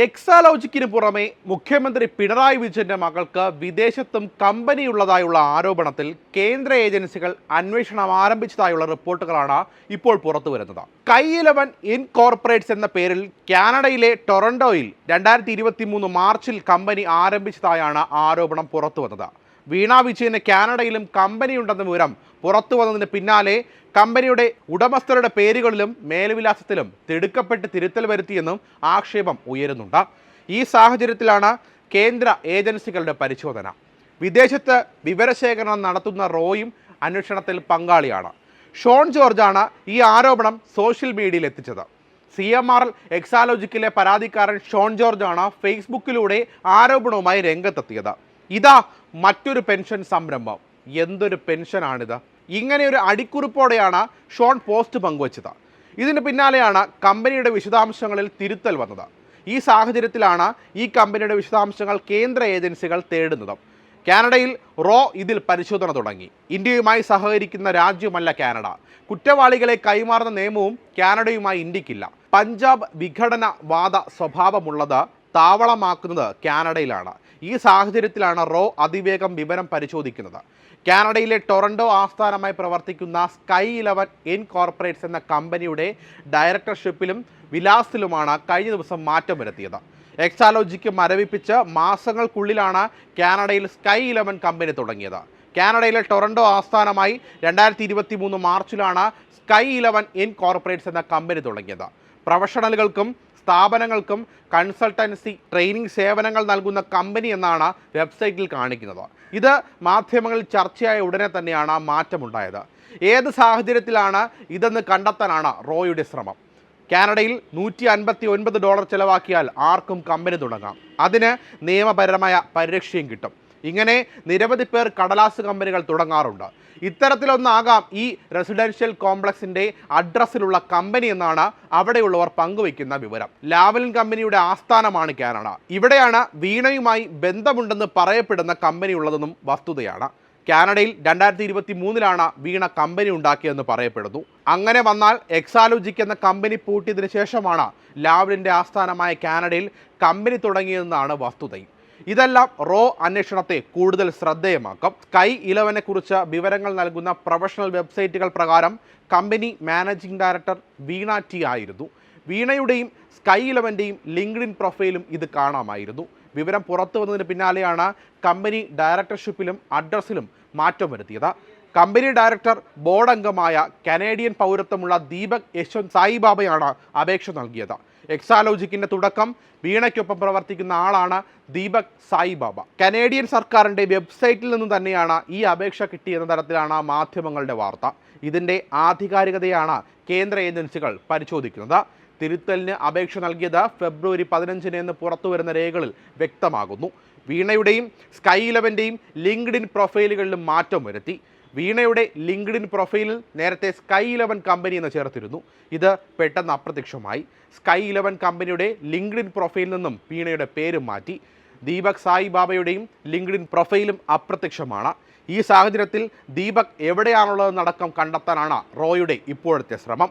എക്സാലോജിക്കിന് പുറമെ മുഖ്യമന്ത്രി പിണറായി വിജയന്റെ മകൾക്ക് വിദേശത്തും കമ്പനിയുള്ളതായുള്ള ആരോപണത്തിൽ കേന്ദ്ര ഏജൻസികൾ അന്വേഷണം ആരംഭിച്ചതായുള്ള റിപ്പോർട്ടുകളാണ് ഇപ്പോൾ പുറത്തുവരുന്നത്. Sky11 ഇൻകോർപ്പറേറ്റ്സ് എന്ന പേരിൽ കാനഡയിലെ ടൊറന്റോയിൽ 2023 മാർച്ചിൽ കമ്പനി ആരംഭിച്ചതായാണ് ആരോപണം പുറത്തുവന്നത്. വീണ വിജയന് കാനഡയിലും കമ്പനിയുണ്ടെന്ന വിവരം പുറത്തു വന്നതിന് പിന്നാലെ കമ്പനിയുടെ ഉടമസ്ഥരുടെ പേരുകളിലും മേൽവിലാസത്തിലും തിടുക്കപ്പെട്ട് തിരുത്തൽ വരുത്തിയെന്നും ആക്ഷേപം ഉയരുന്നുണ്ട്. ഈ സാഹചര്യത്തിലാണ് കേന്ദ്ര ഏജൻസികളുടെ പരിശോധന. വിദേശത്ത് വിവരശേഖരണം നടത്തുന്ന റോയും അന്വേഷണത്തിൽ പങ്കാളിയാണ്. ഷോൺ ജോർജാണ് ഈ ആരോപണം സോഷ്യൽ മീഡിയയിൽ എത്തിച്ചത്. CMRL എക്സാലോജിക്കിലെ പരാതിക്കാരൻ ഷോൺ ജോർജാണ് ഫേസ്ബുക്കിലൂടെ ആരോപണവുമായി രംഗത്തെത്തിയത്. ഇതാ മറ്റൊരു പെൻഷൻ സംരംഭം. എന്തൊരു പെൻഷനാണിത്! ഇങ്ങനെ ഒരു അടിക്കുറിപ്പോടെയാണ് ഷോൺ പോസ്റ്റ് പങ്കുവച്ചത്. ഇതിന് പിന്നാലെയാണ് കമ്പനിയുടെ വിശദാംശങ്ങളിൽ തിരുത്തൽ വന്നത്. ഈ സാഹചര്യത്തിലാണ് ഈ കമ്പനിയുടെ വിശദാംശങ്ങൾ കേന്ദ്ര ഏജൻസികൾ തേടുന്നത്. കാനഡയിൽ റോ ഇതിൽ പരിശോധന തുടങ്ങി. ഇന്ത്യയുമായി സഹകരിക്കുന്ന രാജ്യമല്ല കാനഡ. കുറ്റവാളികളെ കൈമാറുന്ന നിയമവും കാനഡയുമായി ഇന്ത്യക്കില്ല. പഞ്ചാബ് വിഘടനവാദ സ്വഭാവമുള്ളത് താവളമാക്കുന്നത് കാനഡയിലാണ്. ഈ സാഹചര്യത്തിലാണ് റോ അതിവേഗം വിവരം പരിശോധിക്കുന്നത്. കാനഡയിലെ ടൊറന്റോ ആസ്ഥാനമായി പ്രവർത്തിക്കുന്ന Sky11 ഇൻകോർപ്പറേറ്റ്സ് എന്ന കമ്പനിയുടെ ഡയറക്ടർഷിപ്പിലും വിലാസത്തിലുമാണ് കഴിഞ്ഞ ദിവസം മാറ്റം വരുത്തിയത്. എക്സാലോജിക്ക് മരവിപ്പിച്ച് മാസങ്ങൾക്കുള്ളിലാണ് കാനഡയിൽ Sky11 കമ്പനി തുടങ്ങിയത്. കാനഡയിലെ ടൊറന്റോ ആസ്ഥാനമായി 2023 മാർച്ചിലാണ് Sky11 ഇൻകോർപ്പറേറ്റ്സ് എന്ന കമ്പനി തുടങ്ങിയത്. പ്രൊഫഷണലുകൾക്കും സ്ഥാപനങ്ങൾക്കും കൺസൾട്ടൻസി ട്രെയിനിങ് സേവനങ്ങൾ നൽകുന്ന കമ്പനി എന്നാണ് വെബ്സൈറ്റിൽ കാണിക്കുന്നത്. ഇത് മാധ്യമങ്ങളിൽ ചർച്ചയായ ഉടനെ തന്നെയാണ് മാറ്റമുണ്ടായത്. ഏത് സാഹചര്യത്തിലാണ് ഇതെന്ന് കണ്ടെത്താനാണ് റോയുടെ ശ്രമം. കാനഡയിൽ $159 ചെലവാക്കിയാൽ ആർക്കും കമ്പനി തുടങ്ങാം. അതിന് നിയമപരമായ പരിരക്ഷയും കിട്ടും. ഇങ്ങനെ നിരവധി പേർ കടലാസ് കമ്പനികൾ തുടങ്ങാറുണ്ട്. ഇത്തരത്തിലൊന്നാകാം ഈ റെസിഡൻഷ്യൽ കോംപ്ലക്സിന്റെ അഡ്രസ്സിലുള്ള കമ്പനി എന്നാണ് അവിടെയുള്ളവർ പങ്കുവയ്ക്കുന്ന വിവരം. ലാവലിൻ കമ്പനിയുടെ ആസ്ഥാനമാണ് കാനഡ. ഇവിടെയാണ് വീണയുമായി ബന്ധമുണ്ടെന്ന് പറയപ്പെടുന്ന കമ്പനി ഉള്ളതെന്നും വസ്തുതയാണ്. കാനഡയിൽ 2023 വീണ കമ്പനി ഉണ്ടാക്കിയതെന്ന് പറയപ്പെടുന്നു. അങ്ങനെ വന്നാൽ എക്സാലോജിക് എന്ന കമ്പനി പൂട്ടിയതിനു ശേഷമാണ് ലാവലിൻ്റെ ആസ്ഥാനമായ കാനഡയിൽ കമ്പനി തുടങ്ങിയതെന്നാണ് വസ്തുതയും. ഇതെല്ലാം റോ അന്വേഷണത്തെ കൂടുതൽ ശ്രദ്ധേയമാക്കും. Sky11 കുറിച്ച് വിവരങ്ങൾ നൽകുന്ന പ്രൊഫഷണൽ വെബ്സൈറ്റുകൾ പ്രകാരം കമ്പനി മാനേജിംഗ് ഡയറക്ടർ വീണ ടി ആയിരുന്നു. വീണയുടെയും Sky11ൻ്റെയും ലിങ്ക്ഡിൻ പ്രൊഫൈലും ഇത് കാണാമായിരുന്നു. വിവരം പുറത്തു വന്നതിന് പിന്നാലെയാണ് കമ്പനി ഡയറക്ടർഷിപ്പിലും അഡ്രസ്സിലും മാറ്റം വരുത്തിയത്. കമ്പനി ഡയറക്ടർ ബോർഡ് അംഗമായ കനേഡിയൻ പൗരത്വമുള്ള ദീപക് യശ്വന്ത് സായിബാബയാണ് അപേക്ഷ നൽകിയത്. എക്സാലോജിക്കിന്റെ തുടക്കം വീണയ്ക്കൊപ്പം പ്രവർത്തിക്കുന്ന ആളാണ് ദീപക് സായിബാബ. കനേഡിയൻ സർക്കാരിൻ്റെ വെബ്സൈറ്റിൽ നിന്ന് തന്നെയാണ് ഈ അപേക്ഷ കിട്ടിയെന്ന തരത്തിലാണ് മാധ്യമങ്ങളുടെ വാർത്ത. ഇതിൻ്റെ ആധികാരികതയാണ് കേന്ദ്ര ഏജൻസികൾ പരിശോധിക്കുന്നത്. തിരുത്തലിന് അപേക്ഷ നൽകിയത് ഫെബ്രുവരി 15 എന്ന് പുറത്തുവരുന്ന രേഖകളിൽ വ്യക്തമാകുന്നു. വീണയുടെയും Sky11ൻ്റെയും ലിങ്ക്ഡിൻ പ്രൊഫൈലുകളിലും മാറ്റം വരുത്തി. വീണയുടെ ലിങ്ക്ഡിൻ പ്രൊഫൈലിൽ നേരത്തെ Sky11 കമ്പനി എന്ന് ചേർത്തിരുന്നു. ഇത് പെട്ടെന്ന് അപ്രത്യക്ഷമായി. Sky11 കമ്പനിയുടെ ലിങ്ക്ഡിൻ പ്രൊഫൈലിൽ നിന്നും വീണയുടെ പേര് മാറ്റി. ദീപക് സായിബാബയുടെയും ലിങ്ക്ഡിൻ പ്രൊഫൈലും അപ്രത്യക്ഷമാണ്. ഈ സാഹചര്യത്തിൽ ദീപക് എവിടെയാണുള്ളതെന്നടക്കം കണ്ടെത്താനാണ് റോയുടെ ഇപ്പോഴത്തെ ശ്രമം.